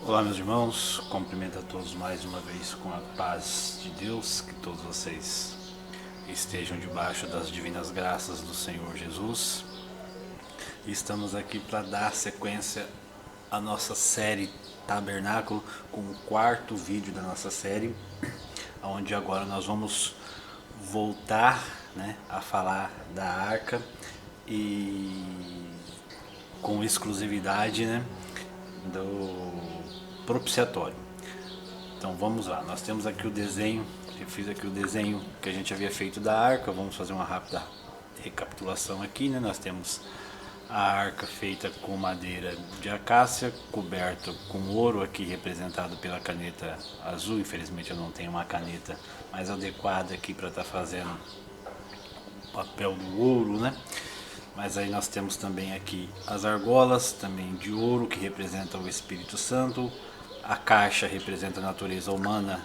Olá, meus irmãos, cumprimento a todos mais uma vez com a paz de Deus, que todos vocês estejam debaixo das divinas graças do Senhor Jesus. E estamos aqui para dar sequência à nossa série Tabernáculo, com o quarto vídeo da nossa série, onde agora nós vamos voltar, a falar da arca e com exclusividade, do propiciatório. Então vamos lá, nós temos aqui o desenho, eu fiz aqui o desenho que a gente havia feito da arca. Vamos fazer uma rápida recapitulação aqui, Nós temos a arca feita com madeira de acácia, coberta com ouro, aqui representado pela caneta azul. Infelizmente eu não tenho uma caneta mais adequada aqui para estar fazendo o papel do ouro, Mas aí nós temos também aqui as argolas, também de ouro, que representa o Espírito Santo. A caixa representa a natureza humana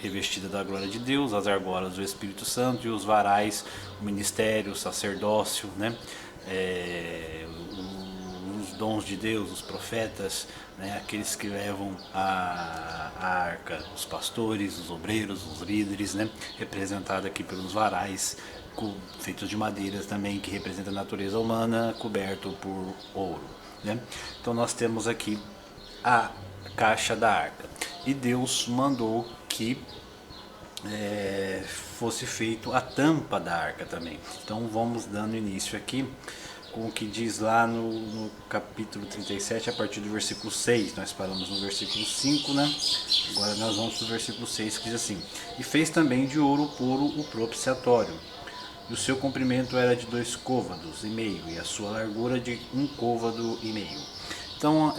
revestida da glória de Deus, as argolas o Espírito Santo e os varais, o ministério, o sacerdócio, os dons de Deus, os profetas, aqueles que levam a arca, os pastores, os obreiros, os líderes, representado aqui pelos varais, feitos de madeiras também, que representa a natureza humana, coberto por ouro. Então nós temos aqui a caixa da arca, e Deus mandou que fosse feito a tampa da arca também. Então vamos dando início aqui com o que diz lá no capítulo 37, a partir do versículo 6. Nós paramos no versículo 5, Agora nós vamos para o versículo 6, que diz assim: E fez também de ouro puro o propiciatório, e o seu comprimento era de 2 côvados e meio, e a sua largura de 1 côvado e meio. Então,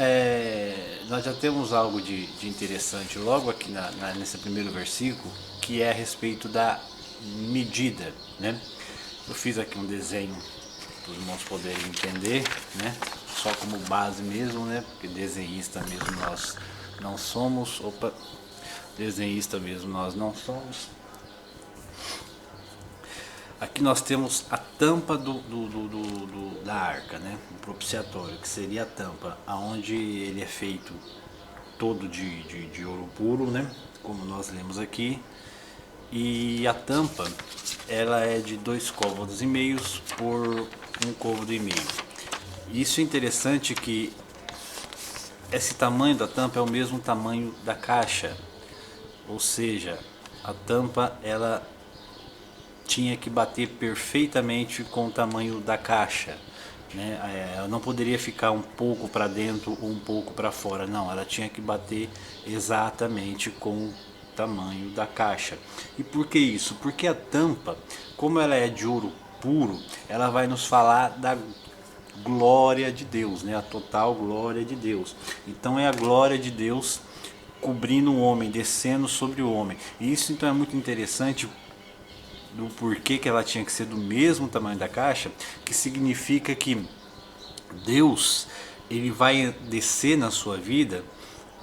nós já temos algo de interessante logo aqui nesse primeiro versículo, que é a respeito da medida, Eu fiz aqui um desenho para os irmãos poderem entender, Só como base mesmo, Porque desenhista mesmo nós não somos. Desenhista mesmo nós não somos. Aqui nós temos a tampa da arca, o propiciatório, que seria a tampa, onde ele é feito todo de ouro puro, como nós lemos aqui. E a tampa, ela é de 2 côvados e meios por 1 côvado e meio. Isso é interessante, que esse tamanho da tampa é o mesmo tamanho da caixa, ou seja, a tampa ela tinha que bater perfeitamente com o tamanho da caixa, Ela não poderia ficar um pouco para dentro ou um pouco para fora, não, ela tinha que bater exatamente com o tamanho da caixa. E por que isso? Porque a tampa, como ela é de ouro puro, ela vai nos falar da glória de Deus, A total glória de Deus. Então é a glória de Deus cobrindo o homem, descendo sobre o homem. E isso então é muito interessante, do porquê que ela tinha que ser do mesmo tamanho da caixa, que significa que Deus, ele vai descer na sua vida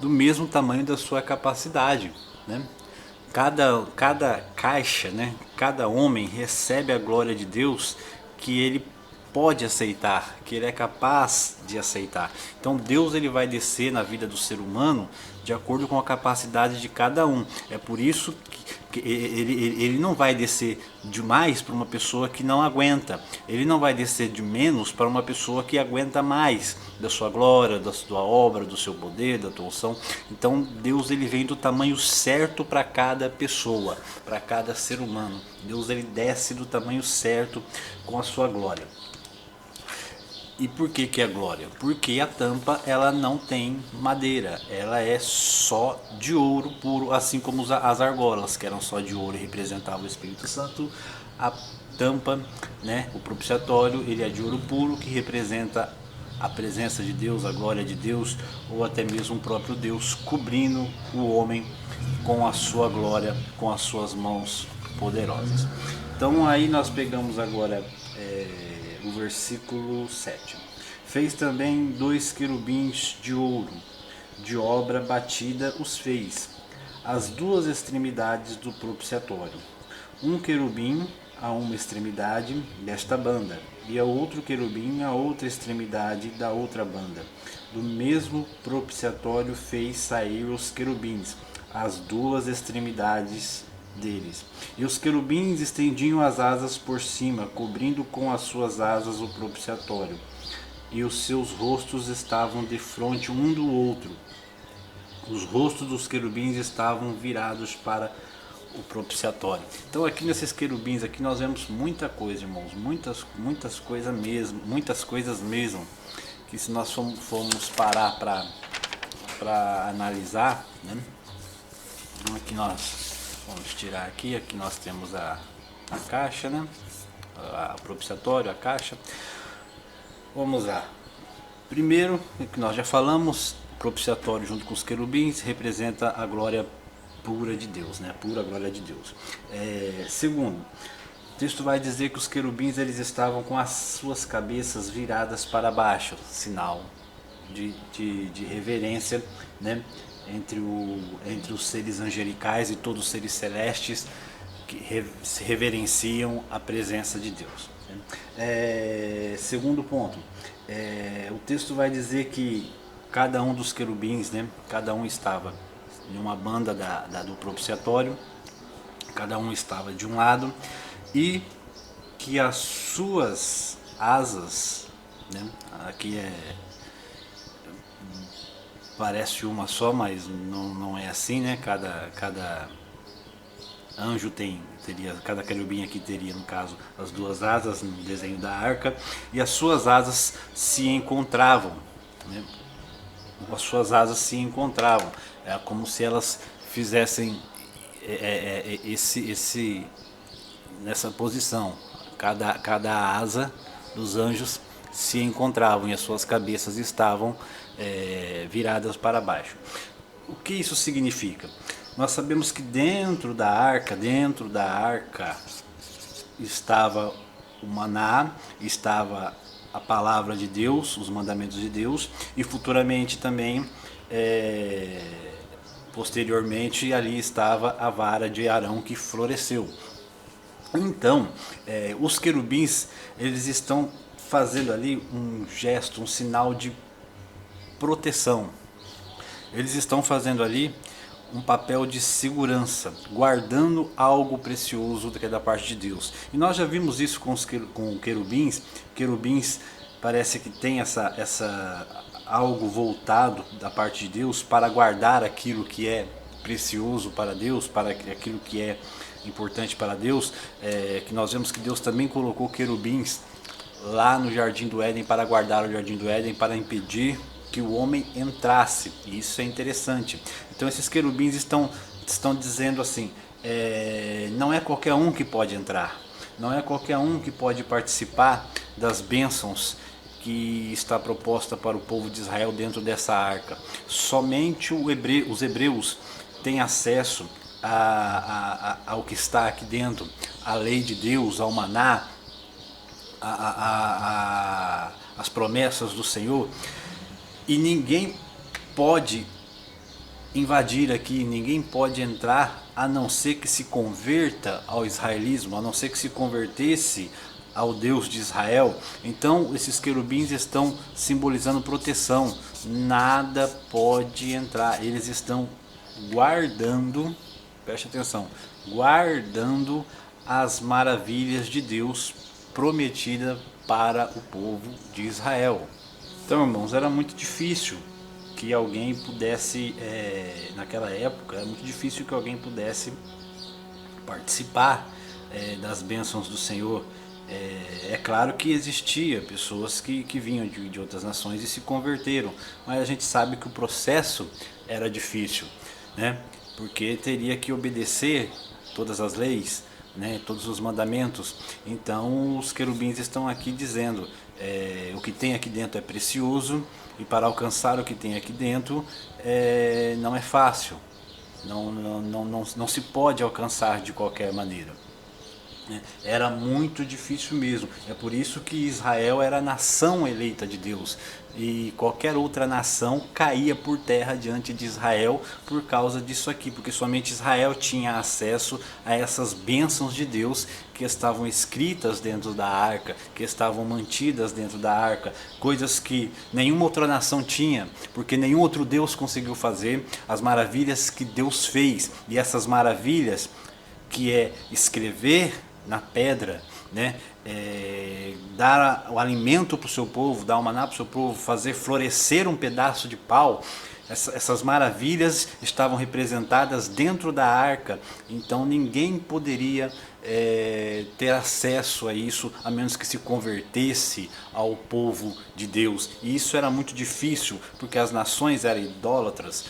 do mesmo tamanho da sua capacidade, Cada caixa, cada homem recebe a glória de Deus que ele pode aceitar, que ele é capaz de aceitar. Então Deus, ele vai descer na vida do ser humano de acordo com a capacidade de cada um. É por isso que ele não vai descer demais para uma pessoa que não aguenta. Ele não vai descer de menos para uma pessoa que aguenta mais da sua glória, da sua obra, do seu poder, da tua unção. Então Deus, ele vem do tamanho certo para cada pessoa, para cada ser humano. Deus, ele desce do tamanho certo com a sua glória. E por que é glória? Porque a tampa, ela não tem madeira, ela é só de ouro puro, assim como as argolas, que eram só de ouro e representavam o Espírito Santo. A tampa, o propiciatório, ele é de ouro puro, que representa a presença de Deus, a glória de Deus, ou até mesmo o próprio Deus cobrindo o homem com a sua glória, com as suas mãos poderosas. Então aí nós pegamos agora o versículo 7. Fez também 2 querubins de ouro, de obra batida os fez, as 2 extremidades do propiciatório. Um querubim a uma extremidade desta banda, e a outro querubim a outra extremidade da outra banda. Do mesmo propiciatório fez sair os querubins, as duas extremidades deles. E os querubins estendiam as asas por cima, cobrindo com as suas asas o propiciatório. E os seus rostos estavam defronte um do outro. Os rostos dos querubins estavam virados para o propiciatório. Então aqui nesses querubins aqui nós vemos muita coisa, irmãos, muitas coisas mesmo, que se nós formos parar para analisar, né? Aqui nós vamos tirar aqui nós temos a caixa, né? O propiciatório, a caixa. Vamos lá. Primeiro, que nós já falamos, o propiciatório junto com os querubins representa a glória pura de Deus, né? Pura glória de Deus. Segundo, o texto vai dizer que os querubins eles estavam com as suas cabeças viradas para baixo, sinal de reverência, né? Entre os seres angelicais e todos os seres celestes que se reverenciam a presença de Deus. Segundo ponto, o texto vai dizer que cada um dos querubins, né? Cada um estava em uma banda do propiciatório, cada um estava de um lado, e que as suas asas, né? Aqui parece uma só, mas não é assim, né? Cada anjo cada querubim aqui teria, no caso, as duas asas no desenho da arca, e as suas asas se encontravam, né? As suas asas se encontravam, é como se elas fizessem nessa posição. Cada asa dos anjos se encontravam e as suas cabeças estavam viradas para baixo. O que isso significa? Nós sabemos que dentro da arca estava o maná, estava a palavra de Deus, os mandamentos de Deus, e futuramente também, posteriormente, ali estava a vara de Arão que floresceu. Então, os querubins, eles estão fazendo ali um gesto, um sinal de proteção. Eles estão fazendo ali um papel de segurança, guardando algo precioso que é da parte de Deus. E nós já vimos isso com querubins. Querubins parece que tem essa algo voltado da parte de Deus para guardar aquilo que é precioso para Deus, para aquilo que é importante para Deus. Que nós vemos que Deus também colocou querubins lá no Jardim do Éden para guardar o Jardim do Éden, para impedir que o homem entrasse. E isso é interessante. Então esses querubins estão dizendo assim, não é qualquer um que pode entrar, não é qualquer um que pode participar das bênçãos que está proposta para o povo de Israel dentro dessa arca. Somente os hebreus têm acesso ao que está aqui dentro, a lei de Deus, ao maná, as promessas do Senhor. E ninguém pode invadir aqui, ninguém pode entrar, a não ser que se converta ao israelismo, a não ser que se convertesse ao Deus de Israel. Então esses querubins estão simbolizando proteção, nada pode entrar, eles estão guardando, preste atenção, guardando as maravilhas de Deus prometida para o povo de Israel. Então, irmãos, era muito difícil que alguém pudesse, naquela época, era muito difícil que alguém pudesse participar das bênçãos do Senhor. É claro que existia pessoas que vinham de outras nações e se converteram, mas a gente sabe que o processo era difícil, né? Porque teria que obedecer todas as leis, né? Todos os mandamentos. Então os querubins estão aqui dizendo, o que tem aqui dentro é precioso, e para alcançar o que tem aqui dentro não é fácil, não se pode alcançar de qualquer maneira. né? Era muito difícil mesmo. É por isso que Israel era a nação eleita de Deus. E qualquer outra nação caía por terra diante de Israel por causa disso aqui, porque somente Israel tinha acesso a essas bênçãos de Deus que estavam escritas dentro da arca, que estavam mantidas dentro da arca, coisas que nenhuma outra nação tinha, porque nenhum outro Deus conseguiu fazer, as maravilhas que Deus fez. E essas maravilhas, que é escrever na pedra, né? Dar o alimento para o seu povo, dar o maná para o seu povo, fazer florescer um pedaço de pau. Essas maravilhas estavam representadas dentro da arca, então ninguém poderia ter acesso a isso a menos que se convertesse ao povo de Deus. E isso era muito difícil, porque as nações eram idólatras,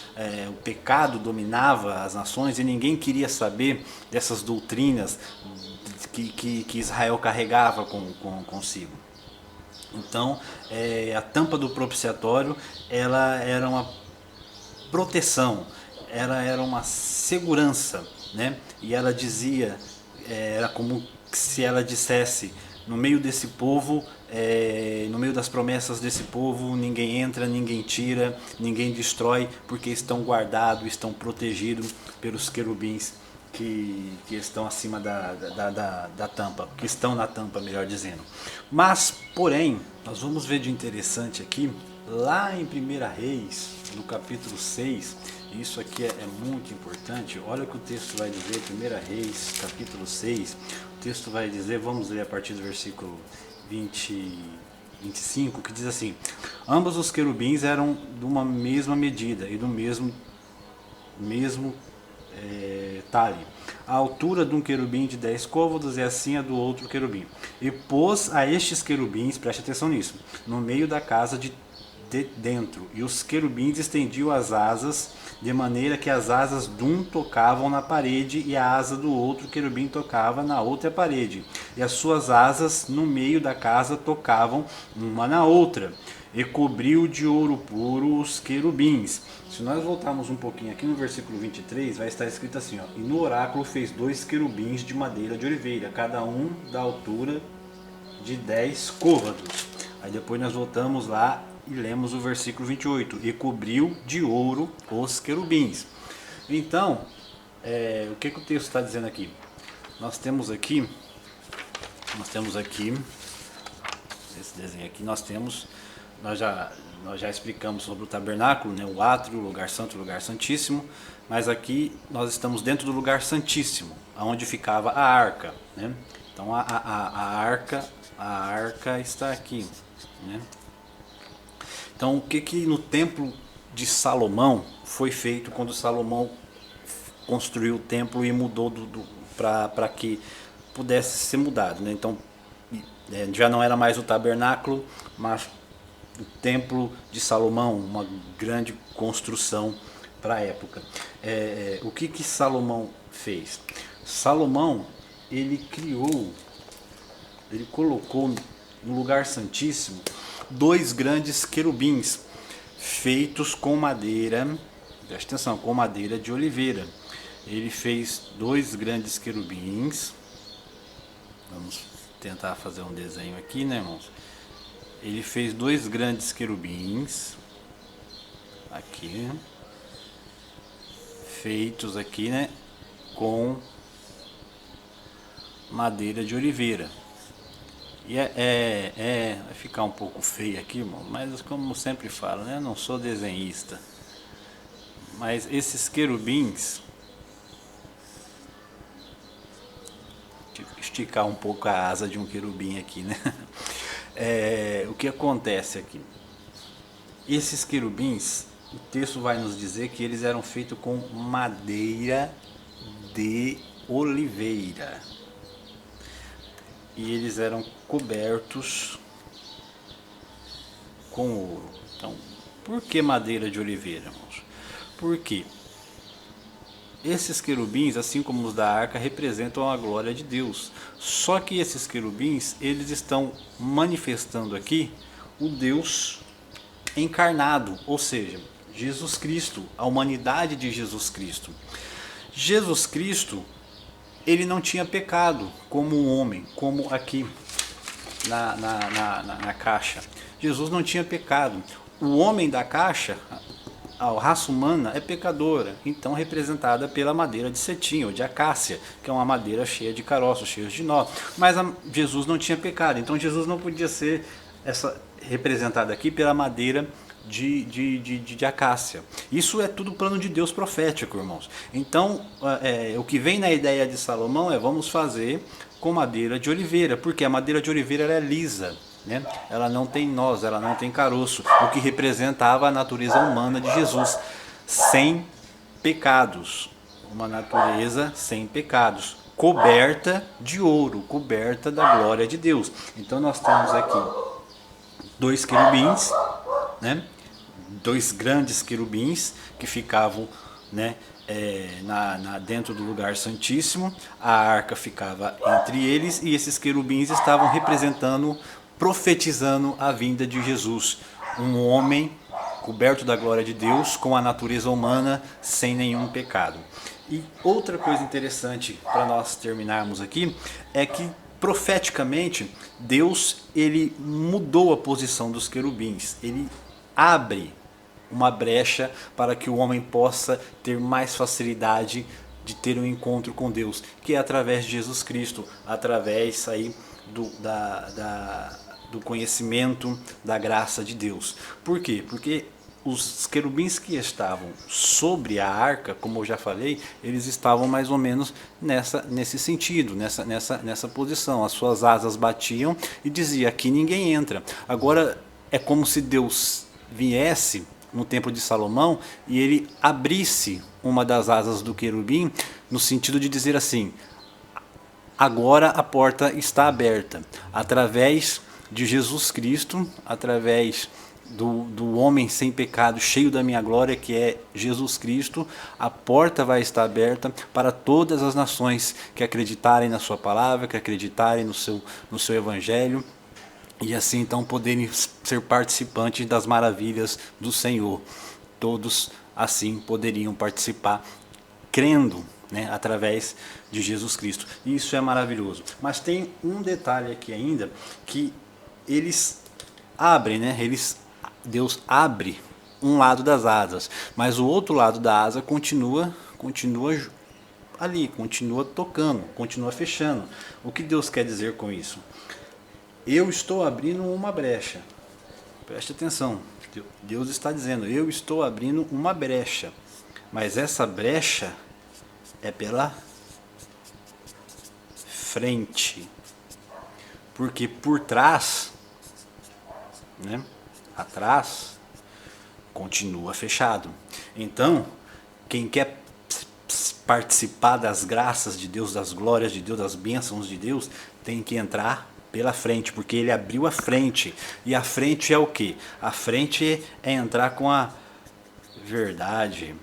o pecado dominava as nações e ninguém queria saber dessas doutrinas que Israel carregava consigo. Então, a tampa do propiciatório, ela era uma proteção, ela era uma segurança, né? E ela dizia, era como se ela dissesse: no meio desse povo, no meio das promessas desse povo, ninguém entra, ninguém tira, ninguém destrói, porque estão guardados, estão protegidos pelos querubins que estão acima da tampa, que estão na tampa, melhor dizendo. Mas, porém, nós vamos ver de interessante aqui, lá em 1 Reis, no capítulo 6, isso aqui é muito importante. Olha o que o texto vai dizer, 1 Reis, capítulo 6, o texto vai dizer, vamos ler a partir do versículo 25, que diz assim: ambos os querubins eram de uma mesma medida e do mesmo talhe. A altura de um querubim de 10 côvados e assim a do outro querubim. E pôs a estes querubins, preste atenção nisso, no meio da casa de dentro. E os querubins estendiam as asas, de maneira que as asas de um tocavam na parede e a asa do outro querubim tocava na outra parede. E as suas asas no meio da casa tocavam uma na outra. E cobriu de ouro puro os querubins. Se nós voltarmos um pouquinho aqui no versículo 23, vai estar escrito assim, ó: e no oráculo fez 2 querubins de madeira de oliveira, cada um da altura de 10 côvados. Aí depois nós voltamos lá e lemos o versículo 28, e cobriu de ouro os querubins. Então, o que o texto está dizendo aqui? Nós temos aqui, esse desenho aqui, nós já explicamos sobre o tabernáculo, né, o átrio, o lugar santo, o lugar santíssimo, mas aqui nós estamos dentro do lugar santíssimo, onde ficava a arca, né? Então a arca está aqui, né? Então o que no templo de Salomão foi feito quando Salomão construiu o templo e mudou para que pudesse ser mudado, né? Então já não era mais o tabernáculo, mas o templo de Salomão, uma grande construção para a época. O que Salomão fez? Salomão, ele colocou no lugar santíssimo 2 grandes querubins feitos com madeira, presta atenção, com madeira de oliveira. Ele fez 2 grandes querubins. Vamos tentar fazer um desenho aqui, né, irmãos? Ele fez 2 grandes querubins aqui, feitos aqui, né, com madeira de oliveira. E vai ficar um pouco feio aqui, irmão, mas como sempre falo, né, eu não sou desenhista. Mas esses querubins, esticar um pouco a asa de um querubim aqui, né? O que acontece aqui? Esses querubins, o texto vai nos dizer que eles eram feitos com madeira de oliveira. E eles eram cobertos com ouro. Então, por que madeira de oliveira, irmãos? Porque esses querubins, assim como os da arca, representam a glória de Deus. Só que esses querubins, eles estão manifestando aqui o Deus encarnado, ou seja, Jesus Cristo, a humanidade de Jesus Cristo. Jesus Cristo, ele não tinha pecado como um homem, como aqui na caixa. Jesus não tinha pecado. O homem da caixa, a raça humana, é pecadora, então representada pela madeira de cetim ou de acácia, que é uma madeira cheia de caroços, cheia de nó. Mas Jesus não tinha pecado, então Jesus não podia ser representado aqui pela madeira de acácia. Isso é tudo plano de Deus profético, irmãos. Então, o que vem na ideia de Salomão é: vamos fazer com madeira de oliveira, porque a madeira de oliveira é lisa, né? Ela não tem nós, ela não tem caroço, o que representava a natureza humana de Jesus, sem pecados, uma natureza sem pecados, coberta de ouro, coberta da glória de Deus. Então nós temos aqui 2 querubins, né? 2 grandes querubins que ficavam, né, dentro do lugar santíssimo. A arca ficava entre eles e esses querubins estavam representando, profetizando a vinda de Jesus, um homem coberto da glória de Deus, com a natureza humana, sem nenhum pecado. E outra coisa interessante para nós terminarmos aqui é que profeticamente Deus ele mudou a posição dos querubins, ele abre uma brecha para que o homem possa ter mais facilidade de ter um encontro com Deus, que é através de Jesus Cristo, através aí do conhecimento da graça de Deus. Por quê? Porque os querubins que estavam sobre a arca, como eu já falei, eles estavam mais ou menos nesse sentido, nessa posição. As suas asas batiam e dizia: aqui ninguém entra. Agora é como se Deus viesse no templo de Salomão e ele abrisse uma das asas do querubim, no sentido de dizer assim: agora a porta está aberta, através de Jesus Cristo, através do homem sem pecado, cheio da minha glória, que é Jesus Cristo, a porta vai estar aberta para todas as nações que acreditarem na sua palavra, que acreditarem no seu evangelho, e assim então poderem ser participantes das maravilhas do Senhor. Todos assim poderiam participar, crendo, né, através de Jesus Cristo. E isso é maravilhoso. Mas tem um detalhe aqui ainda, que eles abrem, né? Deus abre um lado das asas, mas o outro lado da asa continua ali, continua tocando, continua fechando. O que Deus quer dizer com isso? Eu estou abrindo uma brecha. Preste atenção. Deus está dizendo: eu estou abrindo uma brecha. Mas essa brecha é pela frente. Porque por trás, né, atrás, continua fechado. Então, quem quer participar das graças de Deus, das glórias de Deus, das bênçãos de Deus, tem que entrar pela frente, porque ele abriu a frente. E a frente é o quê? A frente é entrar com a verdade,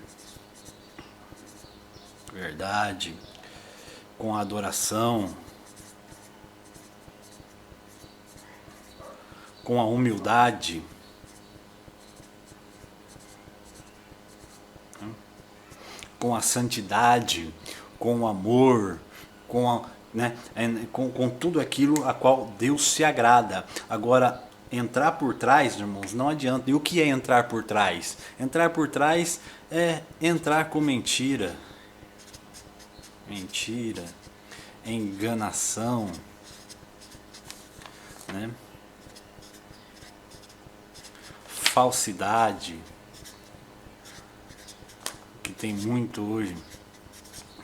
com a adoração, com a humildade, com a santidade, com o amor, com tudo aquilo a qual Deus se agrada. Agora, entrar por trás, irmãos, não adianta. E o que é entrar por trás? Entrar por trás é entrar com mentira, enganação, né? Falsidade, que tem muito hoje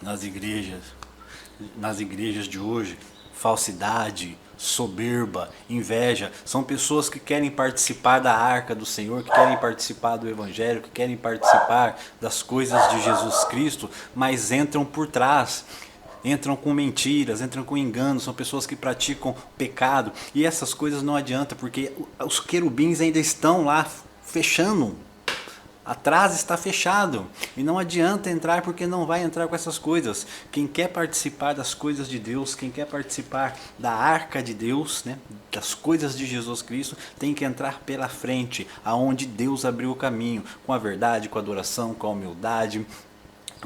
nas igrejas de hoje. Falsidade, soberba, inveja, são pessoas que querem participar da arca do Senhor, que querem participar do evangelho, que querem participar das coisas de Jesus Cristo, mas entram por trás, entram com mentiras, entram com engano, são pessoas que praticam pecado, e essas coisas não adianta, porque os querubins ainda estão lá fechando. Atrás está fechado e não adianta entrar, porque não vai entrar com essas coisas. Quem quer participar das coisas de Deus, quem quer participar da arca de Deus, né, das coisas de Jesus Cristo, tem que entrar pela frente, aonde Deus abriu o caminho, com a verdade, com a adoração, com a humildade,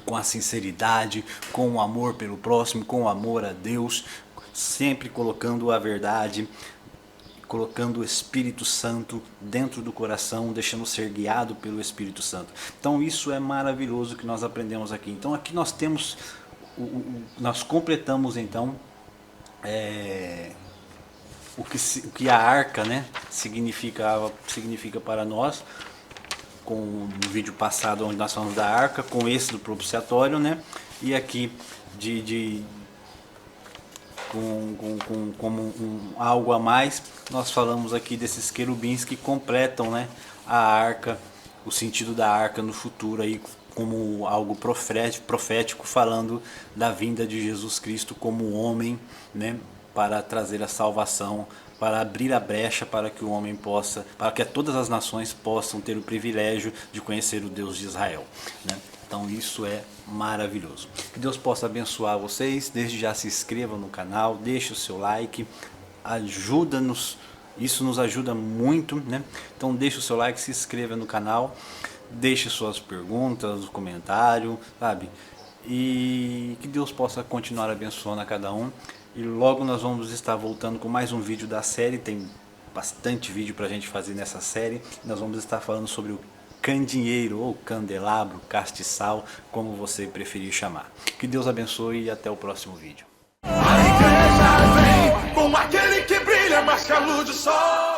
com a sinceridade, com o amor pelo próximo, com o amor a Deus, sempre colocando a verdade, colocando o Espírito Santo dentro do coração, deixando ser guiado pelo Espírito Santo. Então isso é maravilhoso que nós aprendemos aqui. Então aqui nós temos, nós completamos então o que a arca, né, significa para nós, com o vídeo passado onde nós falamos da arca, com esse do propiciatório, né, e aqui como algo a mais, nós falamos aqui desses querubins que completam, né, a arca, o sentido da arca no futuro aí, como algo profético, falando da vinda de Jesus Cristo como homem, né, para trazer a salvação, para abrir a brecha para que o homem possa, para que todas as nações possam ter o privilégio de conhecer o Deus de Israel, né? Então isso é maravilhoso. Que Deus possa abençoar vocês. Desde já se inscreva no canal, deixe o seu like, ajuda-nos, isso nos ajuda muito, né? Então deixe o seu like, se inscreva no canal, deixe suas perguntas, no comentário, sabe? E que Deus possa continuar abençoando a cada um. E logo nós vamos estar voltando com mais um vídeo da série. Tem bastante vídeo pra gente fazer nessa série. Nós vamos estar falando sobre o candeeiro ou candelabro, castiçal, como você preferir chamar. Que Deus abençoe e até o próximo vídeo. A igreja vem com aquele que brilha mais que a luz do sol.